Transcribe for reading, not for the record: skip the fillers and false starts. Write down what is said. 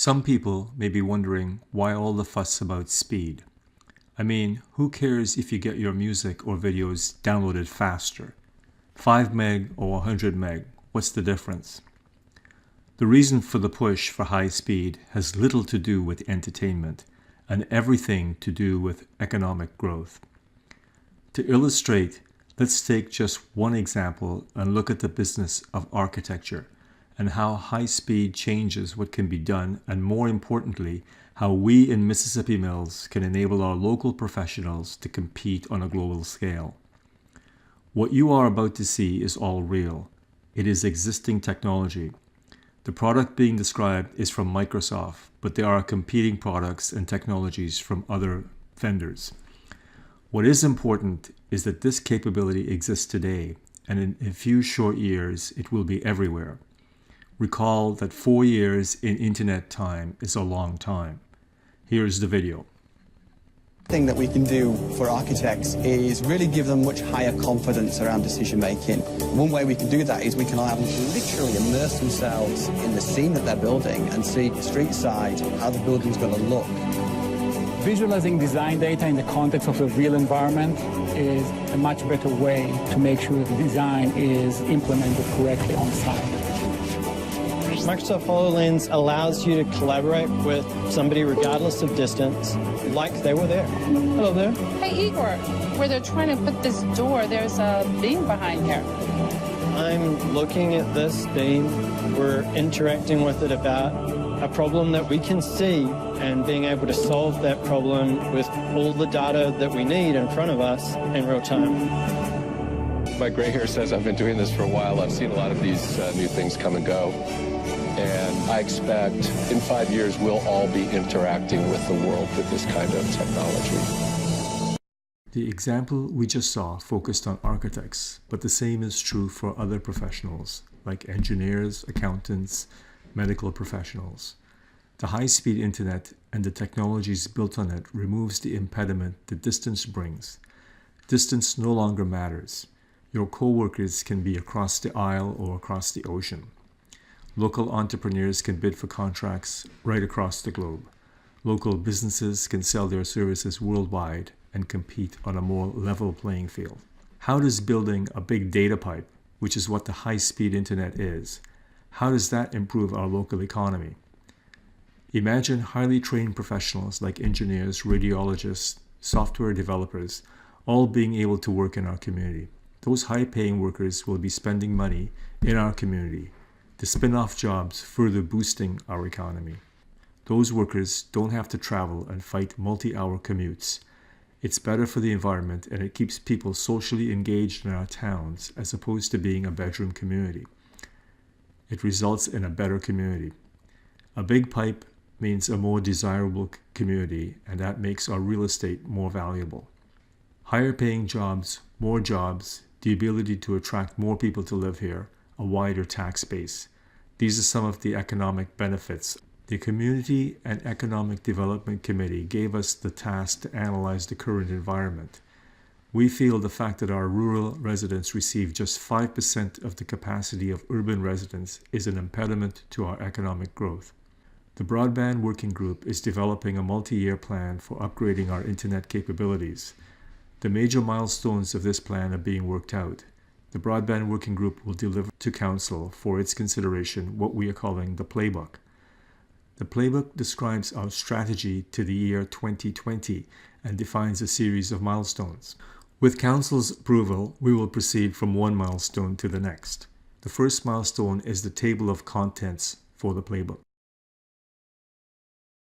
Some people may be wondering why all the fuss about speed. I mean, who cares if you get your music or videos downloaded faster? 5 meg or 100 meg, what's the difference? The reason for the push for high speed has little to do with entertainment and everything to do with economic growth. To illustrate, let's take just one example and look at the business of architecture and how high speed changes what can be done, and more importantly, how we in Mississippi Mills can enable our local professionals to compete on a global scale. What you are about to see is all real. It is existing technology. The product being described is from Microsoft, but there are competing products and technologies from other vendors. What is important is that this capability exists today, and in a few short years, it will be everywhere. Recall that 4 years in internet time is a long time. Here's the video. Thing that we can do for architects is really give them much higher confidence around decision making. One way we can do that is we can allow them to literally immerse themselves in the scene that they're building and see street side how the building's going to look. Visualizing design data in the context of a real environment is a much better way to make sure the design is implemented correctly on site. Microsoft HoloLens allows you to collaborate with somebody regardless of distance, like they were there. Hello there. Hey, Igor, where they're trying to put this door, there's a beam behind here. I'm looking at this beam. We're interacting with it about a problem that we can see and being able to solve that problem with all the data that we need in front of us in real time. My gray hair says I've been doing this for a while. I've seen a lot of these new things come and go. And I expect in 5 years, we'll all be interacting with the world with this kind of technology. The example we just saw focused on architects, but the same is true for other professionals like engineers, accountants, medical professionals. The high-speed internet and the technologies built on it removes the impediment that distance brings. Distance no longer matters. Your co-workers can be across the aisle or across the ocean. Local entrepreneurs can bid for contracts right across the globe. Local businesses can sell their services worldwide and compete on a more level playing field. How does building a big data pipe, which is what the high-speed internet is, how does that improve our local economy? Imagine highly trained professionals like engineers, radiologists, software developers, all being able to work in our community. Those high-paying workers will be spending money in our community. The spin-off jobs further boosting our economy. Those workers don't have to travel and fight multi-hour commutes. It's better for the environment, and it keeps people socially engaged in our towns as opposed to being a bedroom community. It results in a better community. A big pipe means a more desirable community, and that makes our real estate more valuable. Higher paying jobs, more jobs, the ability to attract more people to live here, a wider tax base. These are some of the economic benefits. The Community and Economic Development Committee gave us the task to analyze the current environment. We feel the fact that our rural residents receive just 5% of the capacity of urban residents is an impediment to our economic growth. The Broadband Working Group is developing a multi-year plan for upgrading our internet capabilities. The major milestones of this plan are being worked out. The Broadband Working Group will deliver to Council for its consideration what we are calling the Playbook. The Playbook describes our strategy to the year 2020 and defines a series of milestones. With Council's approval, we will proceed from one milestone to the next. The first milestone is the table of contents for the Playbook.